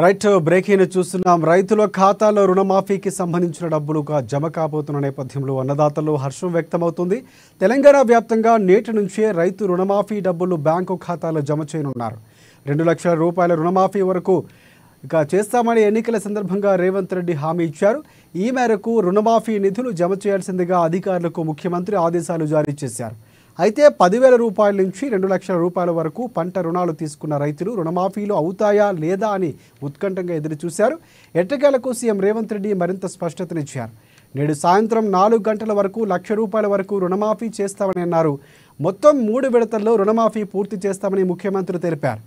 Right breaking చూస్తున్నాం. రైతుల ఖాతాలో రుణమాఫీకి సంబంధించిన డబ్బులు జమ కాబోతున్న నేపథ్యంలో అన్నదాతల్లో హర్షం వ్యక్తమవుతుంది. తెలంగాణ వ్యాప్తంగా నేటి నుంచే రైతు రుణమాఫీ డబ్బులు బ్యాంకు ఖాతాలో జమ చేయనున్నారు. 2 లక్షల రూపాయల రుణమాఫీ వరకు చేస్తామని ఎన్నికల సందర్భంగా రేవంత్ రెడ్డి హామీ ఇచ్చారు. ఈ మేరకు రుణమాఫీ నిధులు జమ చేయాల్సిందిగా అధికారులకు ముఖ్యమంత్రి ఆదేశాలు జారీ చేశారు. అయితే 10,000 రూపాయల నుంచి 2 లక్షల రూపాయల వరకు పంట రుణాలు తీసుకున్న రైతులు రుణమాఫీలు అవుతాయా లేదా అని ఉత్కంఠంగా ఎదురుచూశారు. ఎట్టకేలకు సీఎం రేవంత్ రెడ్డి మరింత స్పష్టతనిచ్చారు. నేడు సాయంత్రం 4 గంటల వరకు 1 లక్ష రూపాయల వరకు రుణమాఫీ చేస్తామని అన్నారు. మొత్తం 3 విడతల్లో రుణమాఫీ పూర్తి చేస్తామని ముఖ్యమంత్రి తెలిపారు.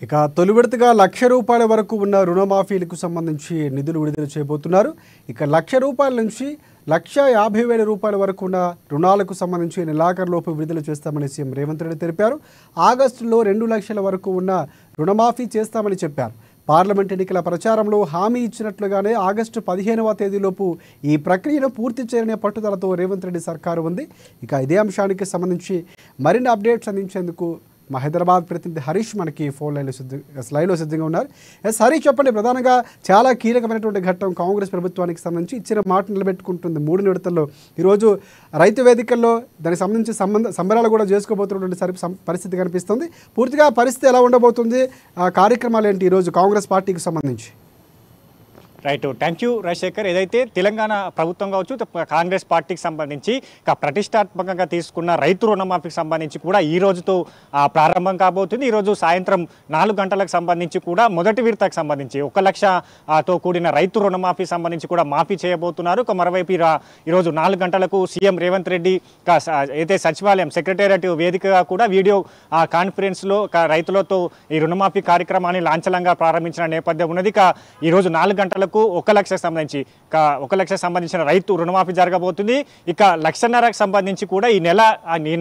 ఇక తొలి విడతగా 1 లక్ష రూపాయల వరకు ఉన్న రుణమాఫీలకు సంబంధించి నిధులు విడుదల చేయబోతున్నారు. ఇక 1 లక్ష రూపాయల నుంచి 1,50,000 రూపాయల వరకు ఉన్న రుణాలకు సంబంధించి నెలాఖరులోపు విడుదల చేస్తామని సీఎం రేవంత్ రెడ్డి తెలిపారు. ఆగస్టులో 2 లక్షల వరకు ఉన్న రుణమాఫీ చేస్తామని చెప్పారు. పార్లమెంట్ ఎన్నికల ప్రచారంలో హామీ ఇచ్చినట్లుగానే ఆగస్టు 15వ తేదీలోపు ఈ ప్రక్రియను పూర్తి చేయాలనే పట్టుదలతో రేవంత్ రెడ్డి సర్కారు ఉంది. ఇక ఇదే అంశానికి సంబంధించి మరిన్ని అప్డేట్స్ అందించేందుకు మా హైదరాబాద్ ప్రతినిధి హరీష్ మనకి ఫోన్ లైన్లో సిద్ధంగా ఉన్నారు. హరీష్, చెప్పండి. ప్రధానంగా చాలా కీలకమైనటువంటి ఘట్టం కాంగ్రెస్ ప్రభుత్వానికి సంబంధించి ఇచ్చిన మాట నిలబెట్టుకుంటుంది. 3 విడతల్లో ఈరోజు రైతు వేదికల్లో దానికి సంబంధించి సంబరాలు కూడా చేసుకోబోతున్నటువంటి పరిస్థితి కనిపిస్తుంది. పూర్తిగా పరిస్థితి ఎలా ఉండబోతుంది, కార్యక్రమాలు ఏంటి ఈరోజు కాంగ్రెస్ పార్టీకి సంబంధించి? Right, thank you Rajasekhar. ఏదైతే తెలంగాణ ప్రభుత్వం కావచ్చు, కాంగ్రెస్ పార్టీకి సంబంధించి ప్రతిష్టాత్మకంగా తీసుకున్న రైతు రుణమాఫీకి సంబంధించి కూడా ఈ రోజుతో ప్రారంభం కాబోతుంది. ఈరోజు సాయంత్రం 4 గంటలకు సంబంధించి కూడా మొదటి విడతకు సంబంధించి 1 లక్షతో కూడిన రైతు రుణమాఫీ సంబంధించి కూడా మాఫీ చేయబోతున్నారు. మరోవైపు ఈరోజు 4 గంటలకు సీఎం రేవంత్ రెడ్డి అయితే సచివాలయం సెక్రటేరియట్ వేదికగా కూడా వీడియో కాన్ఫరెన్స్లో రైతులతో ఈ రుణమాఫీ కార్యక్రమాన్ని లాంఛనంగా ప్రారంభించిన నేపథ్యం ఉన్నది. ఈరోజు 4 గంటలకు 1 లక్షకు సంబంధించిన రైతు రుణమాఫీ జరగబోతుంది. ఇక 1.5 లక్షకు సంబంధించి కూడా ఈ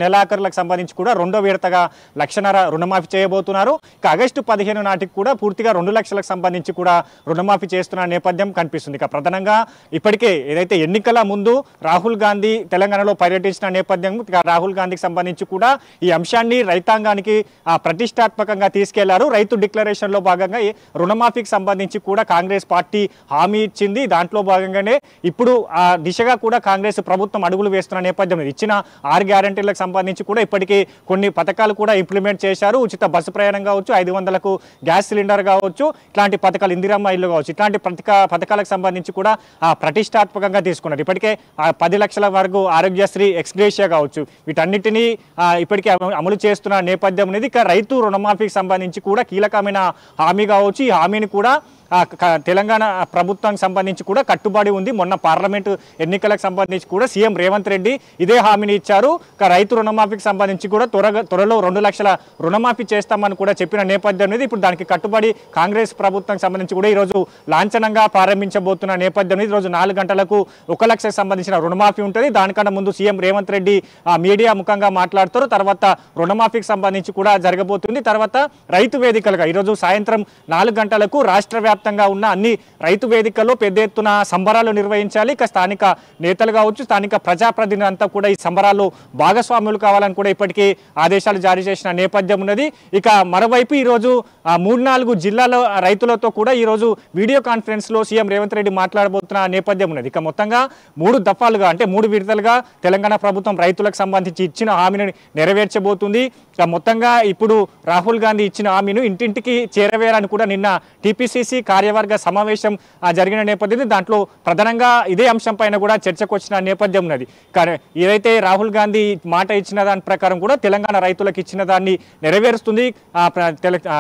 నెలాఖరులకు సంబంధించి కూడా 2వ విడతగా 1.5 లక్ష రుణమాఫీ చేయబోతున్నారు. ఇక ఆగస్టు 15 నాటికి కూడా పూర్తిగా 2 లక్షలకు సంబంధించి కూడా రుణమాఫీ చేస్తున్న నేపథ్యం కనిపిస్తుంది. ఇక ప్రధానంగా ఇప్పటికే ఏదైతే ఎన్నికల ముందు రాహుల్ గాంధీ తెలంగాణలో పర్యటించిన నేపథ్యం, రాహుల్ గాంధీకి సంబంధించి కూడా ఈ అంశాన్ని రైతాంగానికి ప్రతిష్టాత్మకంగా తీసుకెళ్లారు. రైతు డిక్లరేషన్లో భాగంగా రుణమాఫీకి సంబంధించి కూడా కాంగ్రెస్ పార్టీ హామీ ఇచ్చింది. దాంట్లో భాగంగానే ఇప్పుడు ఆ దిశగా కూడా కాంగ్రెస్ ప్రభుత్వం అడుగులు వేస్తున్న నేపథ్యం. ఇచ్చిన 6 గ్యారంటీలకు సంబంధించి కూడా ఇప్పటికీ కొన్ని పథకాలు కూడా ఇంప్లిమెంట్ చేశారు. ఉచిత బస్సు ప్రయాణం కావచ్చు, 500కు గ్యాస్ సిలిండర్ కావచ్చు, ఇట్లాంటి పథకాలు, ఇందిరమ్మ ఇల్లు కావచ్చు, ఇట్లాంటి పథకాలకు సంబంధించి కూడా ప్రతిష్టాత్మకంగా తీసుకున్నారు. ఇప్పటికే 10 లక్షల వరకు ఆరోగ్యశ్రీ ఎక్స్గ్రేషియా కావచ్చు, వీటన్నిటినీ ఇప్పటికే అమలు చేస్తున్న నేపథ్యం అనేది. ఇక రైతు రుణమాఫీకి సంబంధించి కూడా కీలకమైన హామీ కావచ్చు. ఈ హామీని కూడా తెలంగాణ ప్రభుత్వానికి సంబంధించి కూడా కట్టుబడి ఉంది. మొన్న పార్లమెంటు ఎన్నికలకు సంబంధించి కూడా సీఎం రేవంత్ రెడ్డి ఇదే హామీని ఇచ్చారు. రైతు రుణమాఫీకి సంబంధించి కూడా త్వరలో 2 లక్షల రుణమాఫీ చేస్తామని కూడా చెప్పిన నేపథ్యం అనేది. ఇప్పుడు దానికి కట్టుబడి కాంగ్రెస్ ప్రభుత్వానికి సంబంధించి కూడా ఈరోజు లాంఛనంగా ప్రారంభించబోతున్న నేపథ్యం. ఈరోజు 4 గంటలకు 1 లక్షకు సంబంధించిన రుణమాఫీ ఉంటుంది. దానికన్నా ముందు సీఎం రేవంత్ రెడ్డి మీడియా ముఖంగా మాట్లాడుతారు. తర్వాత రుణమాఫీకి సంబంధించి కూడా జరగబోతుంది. తర్వాత రైతు వేదికలుగా ఈరోజు సాయంత్రం 4 గంటలకు రాష్ట్ర వ్యాప్తంగా ఉన్న అన్ని రైతు రైతు వేదికల్లో పెద్ద ఎత్తున సంబరాలు నిర్వహించాలి. ఇక స్థానిక నేతలు కావచ్చు, స్థానిక ప్రజాప్రతినిధులు అంతా కూడా ఈ సంబరాల్లో భాగస్వాములు కావాలని కూడా ఇప్పటికీ ఆదేశాలు జారీ చేసిన నేపథ్యం ఉన్నది. ఇక మరోవైపు ఈరోజు 3-4 జిల్లాల రైతులతో కూడా ఈరోజు వీడియో కాన్ఫరెన్స్లో సీఎం రేవంత్ రెడ్డి మాట్లాడబోతున్న నేపథ్యం ఉన్నది. ఇక మొత్తంగా 3 దఫాలుగా అంటే 3 విడతలుగా తెలంగాణ ప్రభుత్వం రైతులకు సంబంధించి ఇచ్చిన హామీని నెరవేర్చబోతుంది. ఇక మొత్తంగా ఇప్పుడు రాహుల్ గాంధీ ఇచ్చిన హామీని ఇంటింటికి చేరవేయాలని కూడా నిన్న టీపీసీసీ కార్యవర్గ సమావేశం జరిగిన నేపథ్యం. దాంట్లో ప్రధానంగా ఇదే అంశం పైన కూడా చర్చకు వచ్చిన నేపథ్యం ఉన్నది. కానీ ఏదైతే రాహుల్ గాంధీ మాట ఇచ్చిన దాని ప్రకారం కూడా తెలంగాణ రైతులకు ఇచ్చిన దాన్ని నెరవేరుస్తుంది.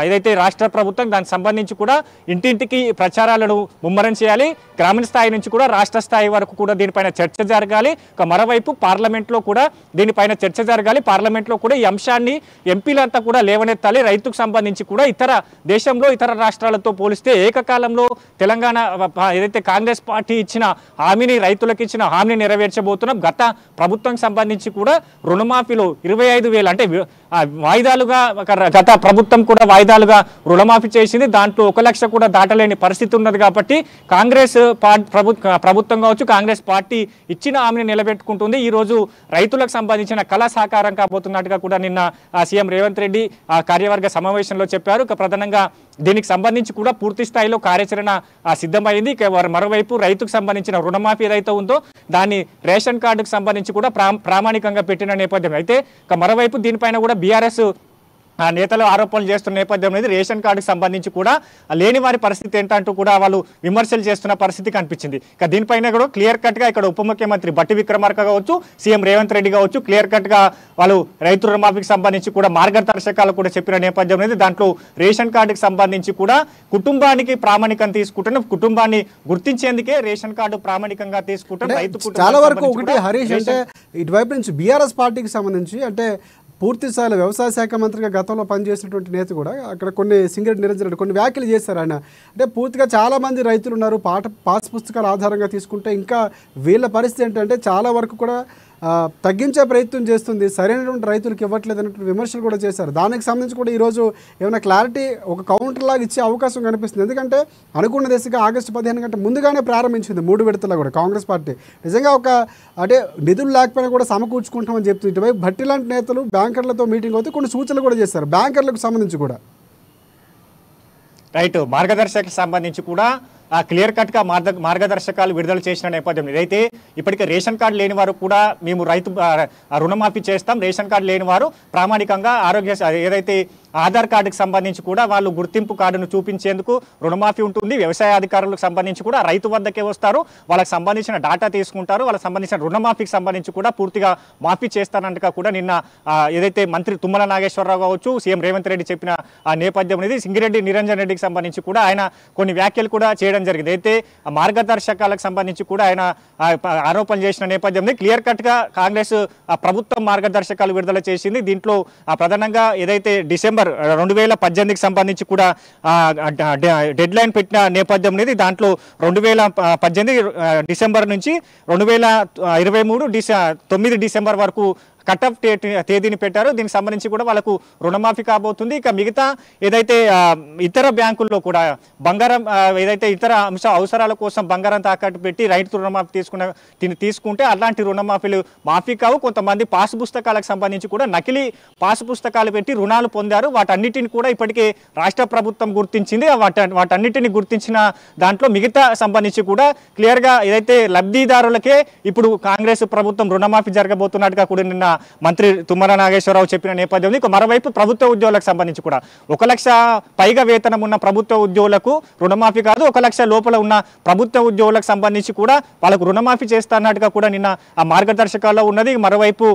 ఏదైతే రాష్ట్ర ప్రభుత్వం దానికి సంబంధించి కూడా ఇంటింటికి ప్రచారాలను ముమ్మరం చేయాలి. గ్రామీణ స్థాయి నుంచి కూడా రాష్ట్ర స్థాయి వరకు కూడా దీనిపైన చర్చ జరగాలి. మరోవైపు పార్లమెంట్లో కూడా దీనిపైన చర్చ జరగాలి. పార్లమెంట్లో కూడా ఈ అంశాన్ని ఎంపీలంతా కూడా లేవనెత్తాలి. రైతుకు సంబంధించి కూడా దేశంలో ఇతర రాష్ట్రాలతో పోలిస్తే ఏకకాలంలో తెలంగాణ ఏదైతే కాంగ్రెస్ పార్టీ ఇచ్చిన హామీని, రైతులకు ఇచ్చిన హామీని నెరవేర్చబోతున్నాం. గత ప్రభుత్వం సంబంధించి కూడా రుణమాఫీలో 25,000 అంటే వాయిదాలుగా గత ప్రభుత్వం కూడా వాయిదాలుగా రుణమాఫీ చేసింది. దాంట్లో 1 లక్ష కూడా దాటలేని పరిస్థితి ఉన్నది. కాబట్టి కాంగ్రెస్ ప్రభుత్వం కావచ్చు, కాంగ్రెస్ పార్టీ ఇచ్చిన హామీని నిలబెట్టుకుంటుంది. ఈరోజు రైతులకు సంబంధించిన కళ సాకారం కాబోతున్నట్టుగా కూడా నిన్న సీఎం రేవంత్ రెడ్డి కార్యవర్గ సమావేశంలో చెప్పారు. ప్రధానంగా దీనికి సంబంధించి కూడా పూర్తి స్థాయిలో కార్యాచరణ సిద్ధమైంది. మరోవైపు రైతుకు సంబంధించిన రుణమాఫీ ఏదైతే ఉందో దాన్ని రేషన్ కార్డుకు సంబంధించి కూడా ప్రామాణికంగా పెట్టిన నేపథ్యం. అయితే మరోవైపు దీనిపైన కూడా బీఆర్ఎస్ నేతలు ఆరోపణలు చేస్తున్న నేపథ్యం అనేది రేషన్ కార్డుకు సంబంధించి కూడా లేని వారి పరిస్థితి ఏంటంటూ కూడా వాళ్ళు విమర్శలు చేస్తున్న పరిస్థితి కనిపించింది. దీనిపైన కూడా క్లియర్ కట్గా ఇక్కడ ఉప ముఖ్యమంత్రి బట్టి విక్రమార్క కావచ్చు, సీఎం రేవంత్ రెడ్డి కావచ్చు క్లియర్ కట్గా వాళ్ళు రైతు రుణమాఫీకి సంబంధించి కూడా మార్గదర్శకాలు కూడా చెప్పిన నేపథ్యం అనేది. దాంట్లో రేషన్ కార్డుకి సంబంధించి కూడా కుటుంబానికి ప్రామాణికం తీసుకుంటున్న, కుటుంబాన్ని గుర్తించేందుకే రేషన్ కార్డు ప్రామాణికంగా తీసుకుంటారు. రైతు చాలా వరకు ఒకటి హరీష్ అంటే ఇటువైపు నుంచి బీఆర్ఎస్ పార్టీకి సంబంధించి అంటే పూర్తి స్థాయిలో వ్యవసాయ శాఖ మంత్రిగా గతంలో పనిచేసినటువంటి నేత కూడా అక్కడ సింగిరెడ్డి నిరంజన్ రెడ్డి కొన్ని వ్యాఖ్యలు చేశారు. ఆయన అంటే పూర్తిగా చాలామంది రైతులు ఉన్నారు, పాస్ పుస్తకాల ఆధారంగా తీసుకుంటే ఇంకా వీళ్ళ పరిస్థితి ఏంటంటే చాలా వరకు కూడా తగ్గించే ప్రయత్నం చేస్తుంది, సరైనటువంటి రైతులకు ఇవ్వట్లేదు అన్నటువంటి విమర్శలు కూడా చేశారు. దానికి సంబంధించి కూడా ఈరోజు ఏమైనా క్లారిటీ ఒక కౌంటర్ లాగా ఇచ్చే అవకాశం కనిపిస్తుంది. ఎందుకంటే అనుకున్న దిశగా ఆగస్టు 15 గంట ముందుగానే ప్రారంభించింది 3 విడతల్లో కూడా కాంగ్రెస్ పార్టీ. నిజంగా అంటే నిధులు లేకపోయినా కూడా సమకూర్చుకుంటామని చెప్తుంది. ఇటువైపు భట్టి లాంటి నేతలు బ్యాంకర్లతో మీటింగ్ అవుతే కొన్ని సూచనలు కూడా చేశారు బ్యాంకర్లకు సంబంధించి కూడా. రైట్, మార్గదర్శకకు సంబంధించి కూడా క్లియర్ కట్గా మార్గదర్శకాలు విడుదల చేసిన నేపథ్యం. ఇదైతే ఇప్పటికే రేషన్ కార్డు లేని వారు కూడా మేము రైతు రుణమాఫీ చేస్తాం, రేషన్ కార్డు లేని వారు ప్రామాణికంగా ఏదైతే ఆధార్ కార్డుకి సంబంధించి కూడా వాళ్ళు గుర్తింపు కార్డును చూపించేందుకు రుణమాఫీ ఉంటుంది. వ్యవసాయ అధికారులకు సంబంధించి కూడా రైతు వద్దకే వస్తారు, వాళ్ళకి సంబంధించిన డాటా తీసుకుంటారు, వాళ్ళకి సంబంధించిన రుణమాఫీకి సంబంధించి కూడా పూర్తిగా మాఫీ చేస్తానంటగా కూడా నిన్న ఏదైతే మంత్రి తుమ్మల నాగేశ్వరరావు కావచ్చు, సీఎం రేవంత్ రెడ్డి చెప్పిన నేపథ్యం అనేది. సింగిరెడ్డి నిరంజన్ రెడ్డికి సంబంధించి కూడా ఆయన కొన్ని వ్యాఖ్యలు కూడా చేయడం జరిగింది. అయితే మార్గదర్శకాలకు సంబంధించి కూడా ఆయన ఆరోపణలు చేసిన నేపథ్యం క్లియర్ కట్గా కాంగ్రెస్ ప్రభుత్వం మార్గదర్శకాలు విడుదల చేసింది. దీంట్లో ప్రధానంగా ఏదైతే డిసెంబర్ 2018కి సంబంధించి కూడా డెడ్ లైన్ పెట్టిన నేపథ్యం అనేది. దాంట్లో 2018 డిసెంబర్ నుంచి 2023 9 డిసెంబర్ వరకు కట్ ఆఫ్ తేదీని పెట్టారు. దీనికి సంబంధించి కూడా వాళ్ళకు రుణమాఫీ కాబోతుంది. ఇక మిగతా ఏదైతే ఇతర బ్యాంకుల్లో కూడా బంగారం ఏదైతే ఇతర అవసరాల కోసం బంగారం తాకట్టు పెట్టి రైతు రుణమాఫీ తీసుకుంటే అలాంటి రుణమాఫీలు మాఫీ కావు. కొంతమంది పాస్ పుస్తకాలకు సంబంధించి కూడా నకిలీ పాస్ పుస్తకాలు పెట్టి రుణాలు పొందారు. వాటన్నిటిని కూడా ఇప్పటికే రాష్ట్ర ప్రభుత్వం గుర్తించింది. వాటన్నిటిని గుర్తించిన దాంట్లో మిగతా సంబంధించి కూడా క్లియర్గా ఏదైతే లబ్ధిదారులకే ఇప్పుడు కాంగ్రెస్ ప్రభుత్వం రుణమాఫీ జరగబోతున్నట్టుగా కూడా నిన్న మంత్రి తుమ్మల నాగేశ్వరరావు చెప్పిన నేపథ్యం. మరోవైపు ప్రభుత్వ ఉద్యోగులకు సంబంధించి కూడా 1 లక్ష పైగా వేతనం ఉన్న ప్రభుత్వ ఉద్యోగులకు రుణమాఫీ కాదు, 1 లక్ష లోపల ఉన్న ప్రభుత్వ ఉద్యోగులకు సంబంధించి కూడా వాళ్ళకు రుణమాఫీ చేస్తున్నట్టుగా కూడా నిన్న ఆ మార్గదర్శకాల్లో ఉన్నది. మరోవైపు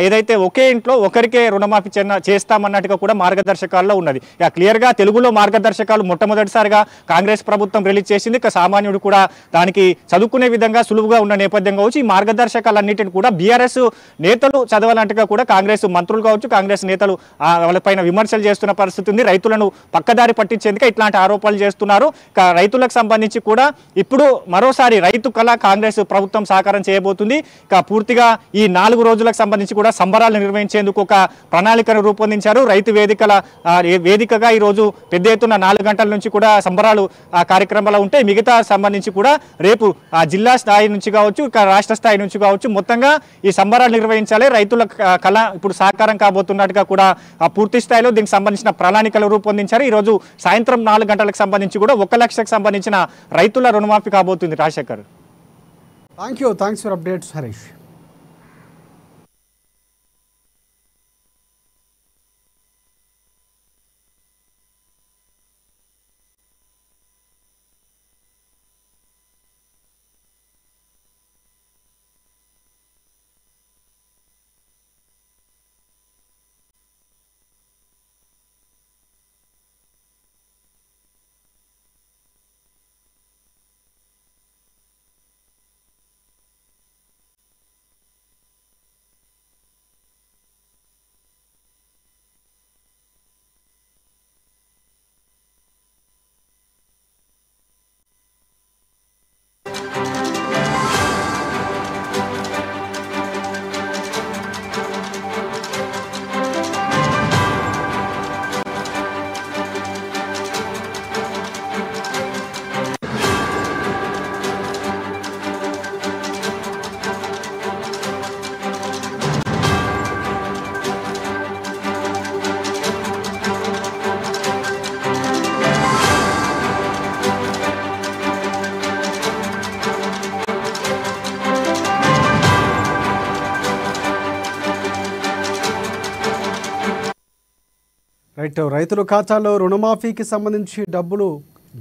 ఏదైతే ఒకే ఇంట్లో ఒకరికే రుణమాఫీ చేస్తామన్నట్టుగా కూడా మార్గదర్శకాల్లో ఉన్నది. క్లియర్గా తెలుగులో మార్గదర్శకాలు మొట్టమొదటిసారిగా కాంగ్రెస్ ప్రభుత్వం రిలీజ్ చేసింది. సామాన్యుడు కూడా దానికి చదువుకునే విధంగా సులువుగా ఉన్న నేపథ్యం కావచ్చు. ఈ మార్గదర్శకాలన్నింటిని కూడా బీఆర్ఎస్ నేతలు చదవాలంటగా కూడా కాంగ్రెస్ మంత్రులు కావచ్చు, కాంగ్రెస్ నేతలు వాళ్ళపైన విమర్శలు చేస్తున్న పరిస్థితి ఉంది. రైతులను పక్కదారి పట్టించేందుకే ఇట్లాంటి ఆరోపణలు చేస్తున్నారు. రైతులకు సంబంధించి కూడా ఇప్పుడు మరోసారి రైతు కళ కాంగ్రెస్ ప్రభుత్వం సాకారం చేయబోతుంది. పూర్తిగా ఈ 4 రోజులకు సంబంధించి కూడా సంబరాలు నిర్వహించేందుకు ఒక ప్రణాళికను రూపొందించారు. రైతు వేదికగా ఈరోజు పెద్ద ఎత్తున 4 గంటల నుంచి కూడా సంబరాలు కార్యక్రమాలు ఉంటాయి. మిగతా సంబంధించి కూడా రేపు జిల్లా స్థాయి నుంచి కావచ్చు, రాష్ట్ర స్థాయి నుంచి కావచ్చు, మొత్తంగా ఈ సంబరాలు నిర్వహించాలి. రైతుల కళ ఇప్పుడు సాకారం కాబోతున్నట్టుగా కూడా పూర్తి స్థాయిలో దీనికి సంబంధించిన ప్రణాళికలు రూపొందించారు. ఈరోజు సాయంత్రం 4 గంటలకు సంబంధించి కూడా 1 లక్షకు సంబంధించిన రైతుల రుణమాఫీ కాబోతుంది. Rajasekhar, thanks for updates Harish. రైతుల ఖాతాలో రుణమాఫీకి సంబంధించి డబ్బులు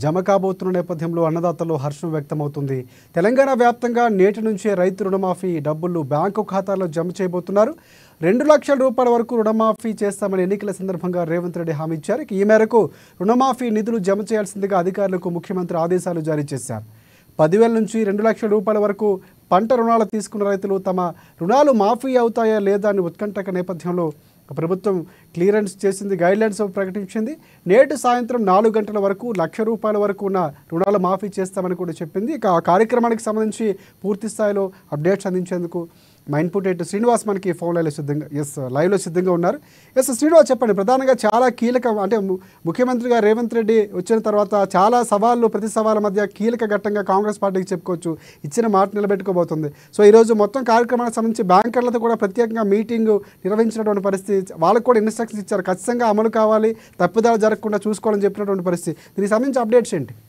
జమ కాబోతున్న నేపథ్యంలో అన్నదాతల్లో హర్షం వ్యక్తమవుతుంది. తెలంగాణ వ్యాప్తంగా నేటి నుంచే రైతు రుణమాఫీ డబ్బులు బ్యాంకు ఖాతాల్లో జమ చేయబోతున్నారు. 2 లక్షల రూపాయల వరకు రుణమాఫీ చేస్తామని ఎన్నికల సందర్భంగా రేవంత్ రెడ్డి హామీ ఇచ్చారు. ఈ మేరకు రుణమాఫీ నిధులు జమ చేయాల్సిందిగా అధికారులకు ముఖ్యమంత్రి ఆదేశాలు జారీ చేశారు. 10,000 నుంచి 2 లక్షల రూపాయల వరకు పంట రుణాలు తీసుకున్న రైతులు తమ రుణాలు మాఫీ అవుతాయా లేదా అని ఉత్కంఠక నేపథ్యంలో ప్రభుత్వం క్లియరెన్స్ చేసింది, గైడ్లైన్స్ ప్రకటించింది. నేటి సాయంత్రం 4 గంటల వరకు 1 లక్ష రూపాయల వరకు ఉన్న రుణాలు మాఫీ చేస్తామని కూడా చెప్పింది. ఇక ఆ కార్యక్రమానికి సంబంధించి పూర్తి స్థాయిలో అప్డేట్స్ అందించేందుకు మా ఇన్పుట్ ఎయిట్ శ్రీనివాస్ మనకి ఫోన్ లైవ్లో సిద్ధంగా ఉన్నారు. శ్రీనివాస్, చెప్పండి. ప్రధానంగా చాలా కీలక, అంటే ముఖ్యమంత్రిగా రేవంత్ రెడ్డి వచ్చిన తర్వాత చాలా సవాళ్ళు, ప్రతి సవాళ్ళ మధ్య కీలక ఘట్టంగా కాంగ్రెస్ పార్టీకి చెప్పుకోవచ్చు, ఇచ్చిన మాట నిలబెట్టుకోబోతుంది. సో ఈరోజు మొత్తం కార్యక్రమానికి సంబంధించి బ్యాంకర్లతో కూడా ప్రత్యేకంగా మీటింగ్ నిర్వహించినటువంటి పరిస్థితి, వాళ్ళకు కూడా ఇన్స్ట్రక్షన్స్ ఇచ్చారు, ఖచ్చితంగా అమలు కావాలి, తప్పిదాలు జరగకుండా చూసుకోవాలని చెప్పినటువంటి పరిస్థితి. దీనికి సంబంధించి అప్డేట్స్ ఏంటి?2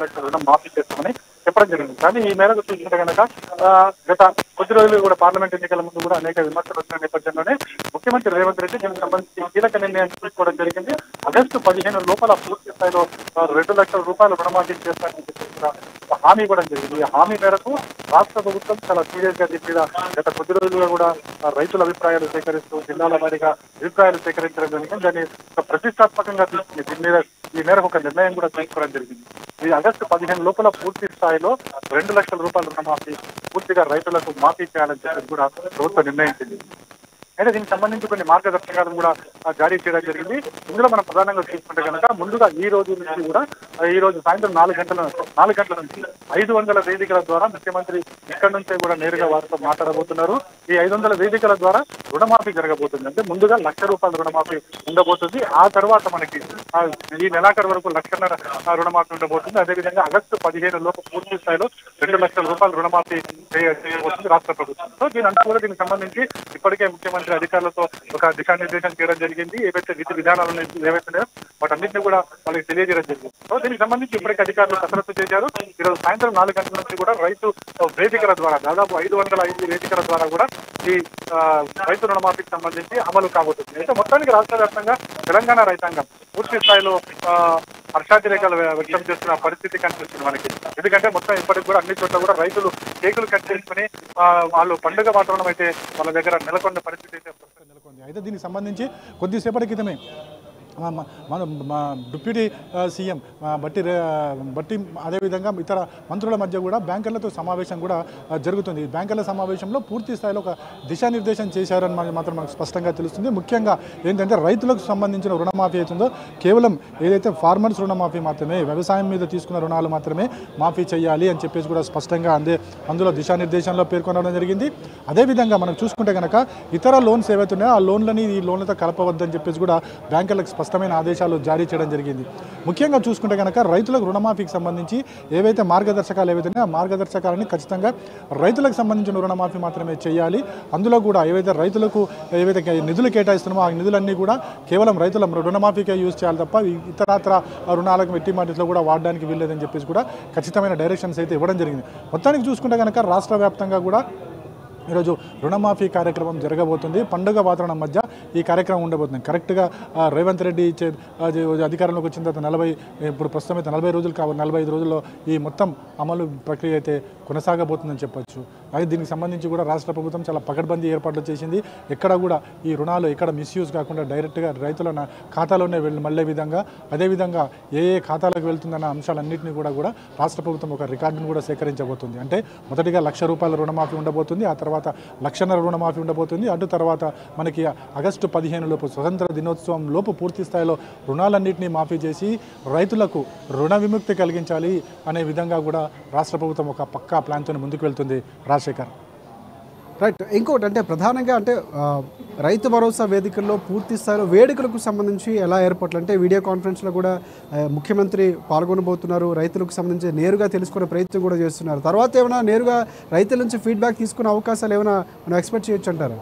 లక్షల రుణం మాఫీ చేస్తామని చెప్పడం జరిగింది. కానీ ఈ మేరకు చూసుకుంటే కనుక గత కొద్ది రోజులు కూడా పార్లమెంట్ ఎన్నికల ముందు కూడా అనేక విమర్శలు వచ్చిన నేపథ్యంలోనే ముఖ్యమంత్రి రేవంత్ రెడ్డి దీనికి సంబంధించి కీలక నిర్ణయం తీసుకోవడం జరిగింది. ఆగస్టు 15 లోపల పూర్తి స్థాయిలో 2 లక్షల రూపాయల రుణమాఫీ చేస్తారని చెప్పి హామీ ఇవ్వడం జరిగింది. ఈ హామీ మేరకు రాష్ట్ర ప్రభుత్వం చాలా సీరియస్ గా దీని మీద గత కొద్ది రోజులుగా కూడా రైతుల అభిప్రాయాలు సేకరిస్తూ జిల్లాల వారీగా అభిప్రాయాలు సేకరించడం జరిగింది. దాన్ని ప్రతిష్టాత్మకంగా తీసుకుని దీని మీద ఈ మేరకు ఒక నిర్ణయం కూడా తీసుకోవడం జరిగింది. ఈ ఆగస్టు 15 లోపల పూర్తి స్థాయిలో 2 లక్షల రూపాయల రుణమాఫీ పూర్తిగా రైతులకు మాఫీ చేయాలని చెప్పి కూడా ప్రభుత్వం నిర్ణయించింది. అయితే దీనికి సంబంధించి కొన్ని మార్గదర్శకాలను కూడా జారీ చేయడం జరిగింది. ఇందులో మనం ప్రధానంగా చూసుకుంటే కనుక ముందుగా ఈ రోజు నుంచి కూడా ఈ రోజు సాయంత్రం 4 గంటల నుంచి 500 వేదికల ద్వారా ముఖ్యమంత్రి ఇక్కడ నుంచే కూడా నేరుగా వారితో మాట్లాడబోతున్నారు. ఈ 500 వేదికల ద్వారా రుణమాఫీ జరగబోతుంది. అంటే ముందుగా 1 లక్ష రూపాయల రుణమాఫీ ఉండబోతుంది. ఆ తర్వాత మనకి ఈ నెలాఖరు వరకు 1 లక్షన్నర రుణమాఫీ ఉండబోతుంది. అదేవిధంగా ఆగస్టు 15 లోపు పూర్తి స్థాయిలో 2 లక్షల రూపాయల రుణమాఫీ చేయబోతుంది రాష్ట్ర ప్రభుత్వం. సో దీనికి సంబంధించి ఇప్పటికే ముఖ్యమంత్రి అధికారులతో ఒక దిశానిర్దేశం చేయడం జరిగింది. ఏవైతే విధి విధానాలు ఏవైతే వాటన్నింటినీ కూడా వాళ్ళకి తెలియజేయడం జరిగింది. సో దీనికి సంబంధించి ఇప్పటికే అధికారులు కసరత్తు చేశారు. ఈరోజు సాయంత్రం 4 గంటల నుంచి కూడా రైతు వేదికల ద్వారా దాదాపు 505 వేదికల ద్వారా కూడా ఈ రైతు రుణమాఫీకి సంబంధించి అమలు కాబోతుంది. అయితే మొత్తానికి రాష్ట్ర వ్యాప్తంగా తెలంగాణ రైతాంగం పూర్తి స్థాయిలో హర్షాతిరేకాలు వ్యక్తం చేస్తున్న పరిస్థితి కనిపిస్తుంది మనకి. ఎందుకంటే మొత్తం ఇప్పటికి కూడా అన్ని చోట్ల కూడా రైతులు కేకులు కట్ చేసుకుని వాళ్ళు పండుగ వాతావరణం అయితే వాళ్ళ దగ్గర నెలకొన్న పరిస్థితి అయితే నెలకొంది. అయితే దీనికి సంబంధించి కొద్దిసేపటి క్రితమే మన డిప్యూటీ సీఎం బట్టి అదేవిధంగా ఇతర మంత్రుల మధ్య కూడా బ్యాంకర్లతో సమావేశం కూడా జరుగుతుంది. బ్యాంకర్ల సమావేశంలో పూర్తి స్థాయిలో ఒక దిశానిర్దేశం చేశారని మాత్రం మనకు స్పష్టంగా తెలుస్తుంది. ముఖ్యంగా ఏంటంటే రైతులకు సంబంధించిన రుణమాఫీ అవుతుందో కేవలం ఏదైతే ఫార్మర్స్ రుణమాఫీ మాత్రమే, వ్యవసాయం మీద తీసుకున్న రుణాలు మాత్రమే మాఫీ చేయాలి అని చెప్పేసి కూడా స్పష్టంగా అందులో దిశానిర్దేశంలో పేర్కొనడం జరిగింది. అదేవిధంగా మనం చూసుకుంటే కనుక ఇతర లోన్స్ ఏవైతే ఉన్నాయో ఆ లోన్లని ఈ లోన్లతో కలపవద్దని చెప్పేసి కూడా బ్యాంకర్లకు స్పష్టమైన ఆదేశాలు జారీ చేయడం జరిగింది. ముఖ్యంగా చూసుకుంటే కనుక రైతులకు రుణమాఫీకి సంబంధించి ఏవైతే మార్గదర్శకాలు ఏవైతే ఉన్నాయో ఆ మార్గదర్శకాలని ఖచ్చితంగా రైతులకు సంబంధించిన రుణమాఫీ మాత్రమే చేయాలి. అందులో కూడా రైతులకు ఏవైతే నిధులు కేటాయిస్తున్నామో ఆ నిధులన్నీ కూడా కేవలం రైతుల రుణమాఫీకే యూజ్ చేయాలి తప్ప ఇతరత్ర రుణాలకు వెట్టి మాటిలో కూడా వాడడానికి వీల్లేదని చెప్పేసి కూడా ఖచ్చితమైన డైరెక్షన్స్ అయితే ఇవ్వడం జరిగింది. మొత్తానికి చూసుకుంటే కనుక రాష్ట్ర వ్యాప్తంగా కూడా ఈరోజు రుణమాఫీ కార్యక్రమం జరగబోతుంది. పండుగ వాతావరణం మధ్య ఈ కార్యక్రమం ఉండబోతుంది. కరెక్ట్గా రేవంత్ రెడ్డి అధికారంలోకి వచ్చిన తర్వాత ఇప్పుడు ప్రస్తుతం అయితే 40 రోజులు 45 రోజుల్లో ఈ మొత్తం అమలు ప్రక్రియ అయితే కొనసాగబోతుందని చెప్పొచ్చు. అయితే దీనికి సంబంధించి కూడా రాష్ట్ర ప్రభుత్వం చాలా పకడ్బందీ ఏర్పాట్లు చేసింది. ఎక్కడ కూడా ఈ రుణాలు ఎక్కడ మిస్యూజ్ కాకుండా డైరెక్ట్గా రైతుల ఖాతాలోనే మళ్ళే విధంగా, అదేవిధంగా ఏ ఖాతాలకు వెళ్తుందన్న అంశాలన్నింటినీ కూడా రాష్ట్ర ప్రభుత్వం ఒక రికార్డును కూడా సేకరించబోతుంది. అంటే మొదటిగా ₹1,00,000 రుణమాఫీ ఉండబోతుంది. ఆ తర్వాత ₹1,00,000 రుణమాఫీ ఉండబోతుంది. అటు తర్వాత మనకి ఆగస్టు 15 లోపు స్వతంత్ర దినోత్సవం లోపు పూర్తి స్థాయిలో రుణాలన్నింటినీ మాఫీ చేసి రైతులకు రుణ విముక్తి కలిగించాలి అనే విధంగా కూడా రాష్ట్ర ప్రభుత్వం ఒక పక్కా ప్లాన్తో ముందుకు వెళ్తుంది. రాజశేఖర్, రైట్. ఇంకోటి అంటే ప్రధానంగా అంటే రైతు భరోసా వేదికల్లో పూర్తి స్థాయిలో వేడుకలకు సంబంధించి ఎలా ఏర్పాట్లు అంటే వీడియో కాన్ఫరెన్స్లో కూడా ముఖ్యమంత్రి పాల్గొనబోతున్నారు. రైతులకు సంబంధించి నేరుగా తెలుసుకునే ప్రయత్నం కూడా చేస్తున్నారు. తర్వాత ఏమైనా నేరుగా రైతుల నుంచి ఫీడ్బ్యాక్ తీసుకునే అవకాశాలు ఏమైనా మనం ఎక్స్పెక్ట్ చేయొచ్చు అంటారా?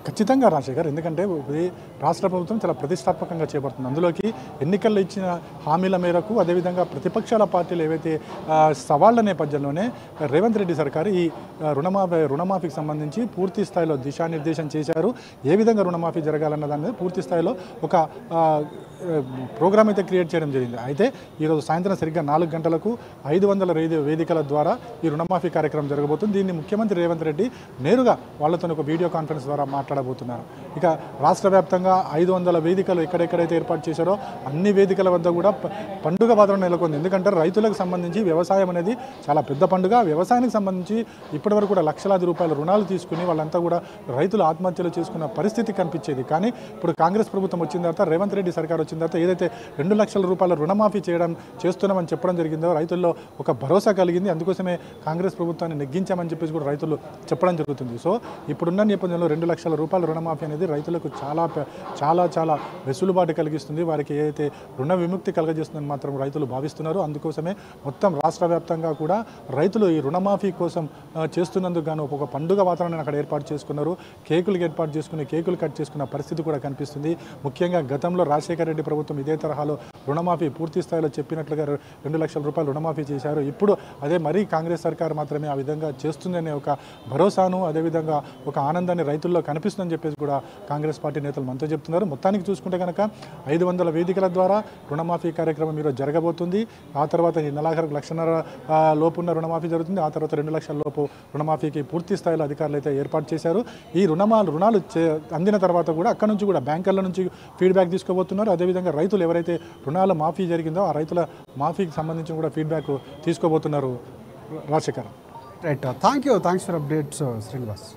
ఖచ్చితంగా రాజశేఖర్, ఎందుకంటే ఇది రాష్ట్ర ప్రభుత్వం చాలా ప్రతిష్టాత్మకంగా చేపడుతుంది. అందులోకి ఎన్నికల్లో ఇచ్చిన హామీల మేరకు అదేవిధంగా ప్రతిపక్షాల పార్టీలు ఏవైతే సవాళ్ల నేపథ్యంలోనే రేవంత్ రెడ్డి సర్కారు ఈ రుణమాఫీకి సంబంధించి పూర్తి స్థాయిలో దిశానిర్దేశం చేశారు. ఏ విధంగా రుణమాఫీ జరగాలన్న దాని మీద పూర్తి స్థాయిలో ఒక ప్రోగ్రామ్ అయితే క్రియేట్ చేయడం జరిగింది. అయితే ఈరోజు సాయంత్రం సరిగ్గా 4 గంటలకు 500 వేదికల ద్వారా ఈ రుణమాఫీ కార్యక్రమం జరగబోతుంది. దీన్ని ముఖ్యమంత్రి రేవంత్ రెడ్డి నేరుగా వాళ్ళతో ఒక వీడియో కాన్ఫరెన్స్ ద్వారా మాట్లాడబోతున్నారు. ఇక రాష్ట్ర వ్యాప్తంగా 500 వేదికలు ఎక్కడెక్కడైతే ఏర్పాటు చేశారో అన్ని వేదికల వద్ద కూడా పండుగ వాతావరణం నెలకొంది. ఎందుకంటే రైతులకు సంబంధించి వ్యవసాయం అనేది చాలా పెద్ద పండుగ. వ్యవసాయానికి సంబంధించి ఇప్పటివరకు కూడా లక్షలాది రూపాయల రుణాలు తీసుకుని వాళ్ళంతా కూడా రైతులు ఆత్మహత్యలు చేసుకున్న పరిస్థితి కనిపించేది. కానీ ఇప్పుడు కాంగ్రెస్ ప్రభుత్వం వచ్చిన తర్వాత, రేవంత్ రెడ్డి సర్కార్ వచ్చిన తర్వాత ఏదైతే ₹2,00,000 రుణమాఫీ చేస్తున్నామని చెప్పడం జరిగిందో రైతుల్లో ఒక భరోసా కలిగింది. అందుకోసమే కాంగ్రెస్ ప్రభుత్వాన్ని నెగ్గించామని చెప్పేసి కూడా రైతులు చెప్పడం జరుగుతుంది. సో ఇప్పుడున్న నేపథ్యంలో ₹2,00,000 రుణమాఫీ అనేది రైతులకు చాలా చాలా చాలా వెసులుబాటు కలిగిస్తుంది. వారికి ఏదైతే రుణ విముక్తి కలగజేస్తుందని మాత్రం రైతులు భావిస్తున్నారు. అందుకోసమే మొత్తం రాష్ట్ర వ్యాప్తంగా కూడా రైతులు ఈ రుణమాఫీ కోసం చేస్తున్నందుకు గాను ఒక పండుగ వాతావరణాన్ని అక్కడ ఏర్పాటు చేసుకున్నారు. కేకులు కట్ చేసుకున్న పరిస్థితి కూడా కనిపిస్తుంది. ముఖ్యంగా గతంలో రాజశేఖర రెడ్డి ప్రభుత్వం ఇదే తరహాలో రుణమాఫీ పూర్తి స్థాయిలో చెప్పినట్లుగా ₹2,00,000 రుణమాఫీ చేశారు. ఇప్పుడు అదే మరీ కాంగ్రెస్ సర్కార్ మాత్రమే ఆ విధంగా చేస్తుందనే ఒక భరోసాను, అదేవిధంగా ఒక ఆనందాన్ని రైతుల్లో కనిపిస్తుందని చెప్పేసి కూడా కాంగ్రెస్ పార్టీ నేతలు మనతో చెప్తున్నారు. మొత్తానికి చూసుకుంటే కనుక 500 వేదికల ద్వారా రుణమాఫీ కార్యక్రమం ఈరోజు జరగబోతుంది. ఆ తర్వాత ఈ నెలాఖరు ₹1,00,000 లోపు ఉన్న రుణమాఫీ జరుగుతుంది. ఆ తర్వాత ₹2,00,000 లోపు రుణమాఫీకి పూర్తి స్థాయిలో అధికారులు అయితే ఏర్పాటు చేశారు. ఈ రుణాలు అందిన తర్వాత కూడా అక్కడ నుంచి కూడా బ్యాంకర్ల నుంచి ఫీడ్బ్యాక్ తీసుకోబోతున్నారు. అదేవిధంగా రైతులు ఎవరైతే రుణాల మాఫీ జరిగిందో ఆ రైతుల మాఫీకి సంబంధించి కూడా ఫీడ్బ్యాక్ తీసుకోబోతున్నారు. Rajasekhar, right. Thanks for updates Srinivas.